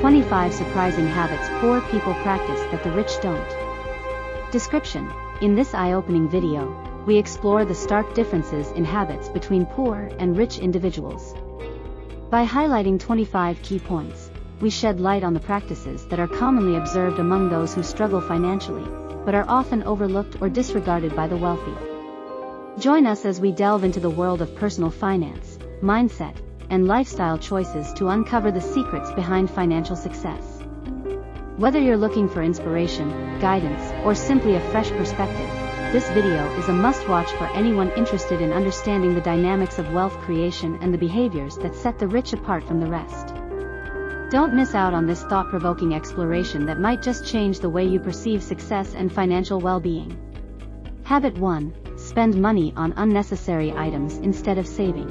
25 surprising habits poor people practice that the rich don't. Description: in this eye-opening video, we explore the stark differences in habits between poor and rich individuals. By highlighting 25 key points, we shed light on the practices that are commonly observed among those who struggle financially, but are often overlooked or disregarded by the wealthy. Join us as we delve into the world of personal finance, mindset, and lifestyle choices to uncover the secrets behind financial success. Whether you're looking for inspiration, guidance, or simply a fresh perspective, this video is a must-watch for anyone interested in understanding the dynamics of wealth creation and the behaviors that set the rich apart from the rest. Don't miss out on this thought-provoking exploration that might just change the way you perceive success and financial well-being. Habit 1. Spend money on unnecessary items instead of saving.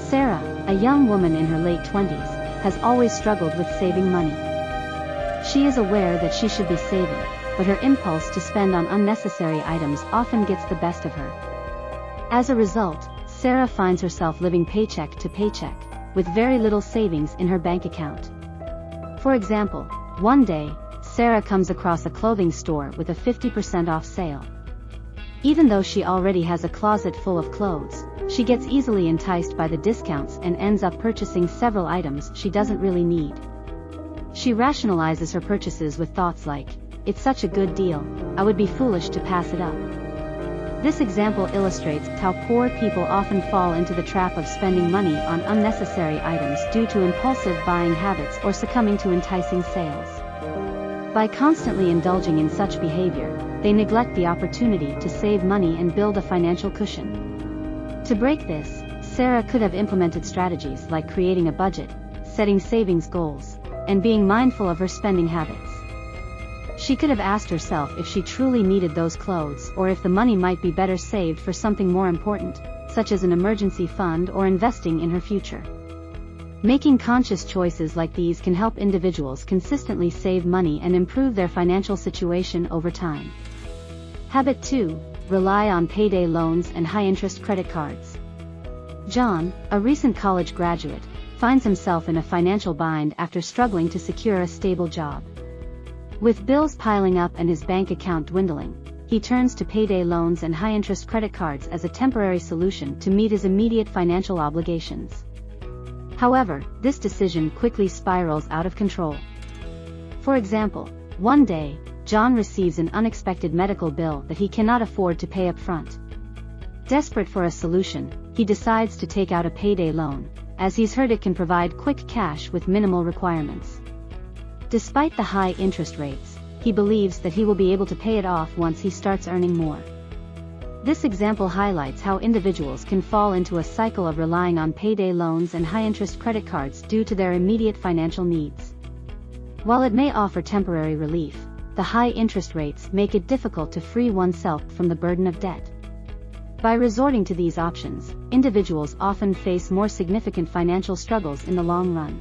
Sarah, a young woman in her late 20s, has always struggled with saving money. She is aware that she should be saving, but her impulse to spend on unnecessary items often gets the best of her. As a result, Sarah finds herself living paycheck to paycheck, with very little savings in her bank account. For example, one day, Sarah comes across a clothing store with a 50% off sale. Even though she already has a closet full of clothes, she gets easily enticed by the discounts and ends up purchasing several items she doesn't really need. She rationalizes her purchases with thoughts like, "It's such a good deal, I would be foolish to pass it up." This example illustrates how poor people often fall into the trap of spending money on unnecessary items due to impulsive buying habits or succumbing to enticing sales. By constantly indulging in such behavior, they neglect the opportunity to save money and build a financial cushion. To break this, Sarah could have implemented strategies like creating a budget, setting savings goals, and being mindful of her spending habits. She could have asked herself if she truly needed those clothes or if the money might be better saved for something more important, such as an emergency fund or investing in her future. Making conscious choices like these can help individuals consistently save money and improve their financial situation over time. Habit 2. Rely on payday loans and high-interest credit cards. John, a recent college graduate, finds himself in a financial bind after struggling to secure a stable job. With bills piling up and his bank account dwindling, he turns to payday loans and high-interest credit cards as a temporary solution to meet his immediate financial obligations. However, this decision quickly spirals out of control. For example, one day, John receives an unexpected medical bill that he cannot afford to pay up front. Desperate for a solution, he decides to take out a payday loan, as he's heard it can provide quick cash with minimal requirements. Despite the high interest rates, he believes that he will be able to pay it off once he starts earning more. This example highlights how individuals can fall into a cycle of relying on payday loans and high-interest credit cards due to their immediate financial needs. While it may offer temporary relief, the high interest rates make it difficult to free oneself from the burden of debt. By resorting to these options, individuals often face more significant financial struggles in the long run.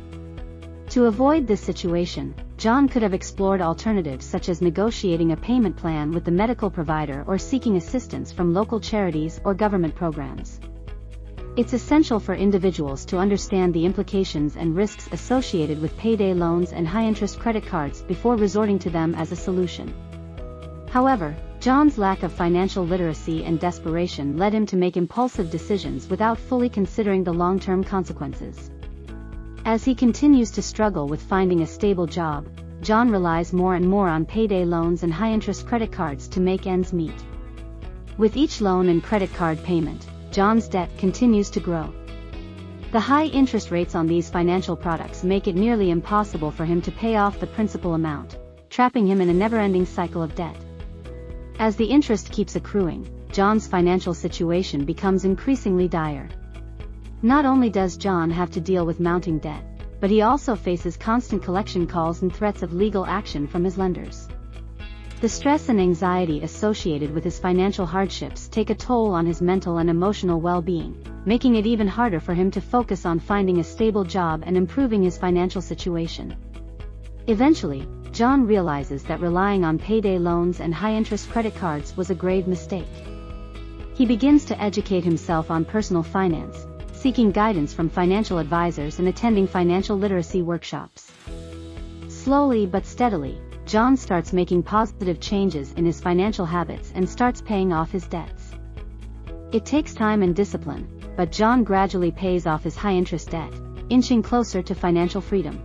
To avoid this situation, John could have explored alternatives such as negotiating a payment plan with the medical provider or seeking assistance from local charities or government programs. It's essential for individuals to understand the implications and risks associated with payday loans and high-interest credit cards before resorting to them as a solution. However, John's lack of financial literacy and desperation led him to make impulsive decisions without fully considering the long-term consequences. As he continues to struggle with finding a stable job, John relies more and more on payday loans and high-interest credit cards to make ends meet. With each loan and credit card payment, John's debt continues to grow. The high interest rates on these financial products make it nearly impossible for him to pay off the principal amount, trapping him in a never-ending cycle of debt. As the interest keeps accruing, John's financial situation becomes increasingly dire. Not only does John have to deal with mounting debt, but he also faces constant collection calls and threats of legal action from his lenders. The stress and anxiety associated with his financial hardships take a toll on his mental and emotional well-being, making it even harder for him to focus on finding a stable job and improving his financial situation. Eventually, John realizes that relying on payday loans and high-interest credit cards was a grave mistake. He begins to educate himself on personal finance, seeking guidance from financial advisors and attending financial literacy workshops. Slowly but steadily, John starts making positive changes in his financial habits and starts paying off his debts. It takes time and discipline, but John gradually pays off his high-interest debt, inching closer to financial freedom.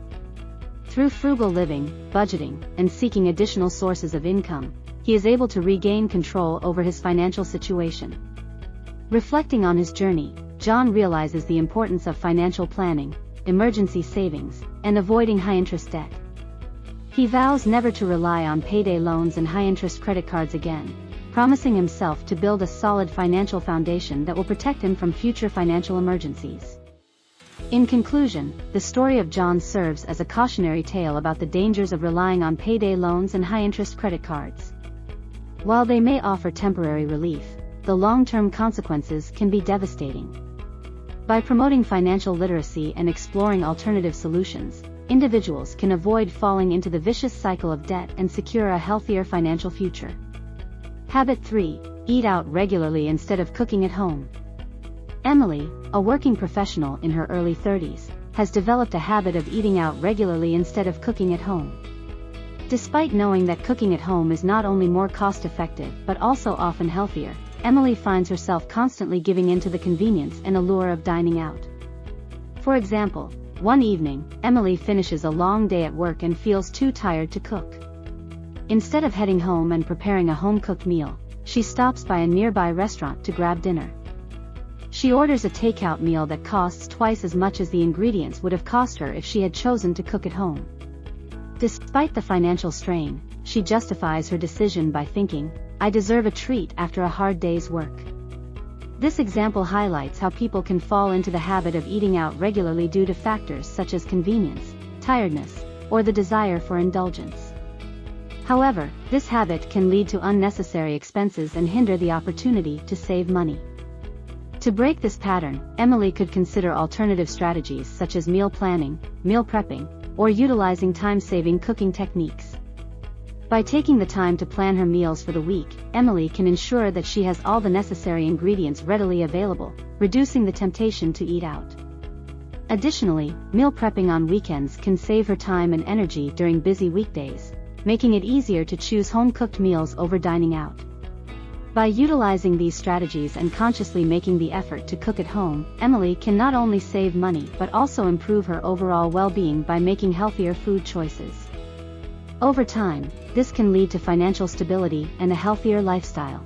Through frugal living, budgeting, and seeking additional sources of income, he is able to regain control over his financial situation. Reflecting on his journey, John realizes the importance of financial planning, emergency savings, and avoiding high-interest debt. He vows never to rely on payday loans and high-interest credit cards again, promising himself to build a solid financial foundation that will protect him from future financial emergencies. In conclusion, the story of John serves as a cautionary tale about the dangers of relying on payday loans and high-interest credit cards. While they may offer temporary relief, the long-term consequences can be devastating. By promoting financial literacy and exploring alternative solutions, individuals can avoid falling into the vicious cycle of debt and secure a healthier financial future. Habit 3. Eat out regularly instead of cooking at home. Emily, a working professional in her early 30s, has developed a habit of eating out regularly instead of cooking at home. Despite knowing that cooking at home is not only more cost-effective but also often healthier, Emily finds herself constantly giving in to the convenience and allure of dining out. For example, one evening, Emily finishes a long day at work and feels too tired to cook. Instead of heading home and preparing a home-cooked meal, she stops by a nearby restaurant to grab dinner. She orders a takeout meal that costs twice as much as the ingredients would have cost her if she had chosen to cook at home. Despite the financial strain, she justifies her decision by thinking, "I deserve a treat after a hard day's work." This example highlights how people can fall into the habit of eating out regularly due to factors such as convenience, tiredness, or the desire for indulgence. However, this habit can lead to unnecessary expenses and hinder the opportunity to save money. To break this pattern, Emily could consider alternative strategies such as meal planning, meal prepping, or utilizing time-saving cooking techniques. By taking the time to plan her meals for the week, Emily can ensure that she has all the necessary ingredients readily available, reducing the temptation to eat out. Additionally, meal prepping on weekends can save her time and energy during busy weekdays, making it easier to choose home-cooked meals over dining out. By utilizing these strategies and consciously making the effort to cook at home, Emily can not only save money but also improve her overall well-being by making healthier food choices. Over time, this can lead to financial stability and a healthier lifestyle.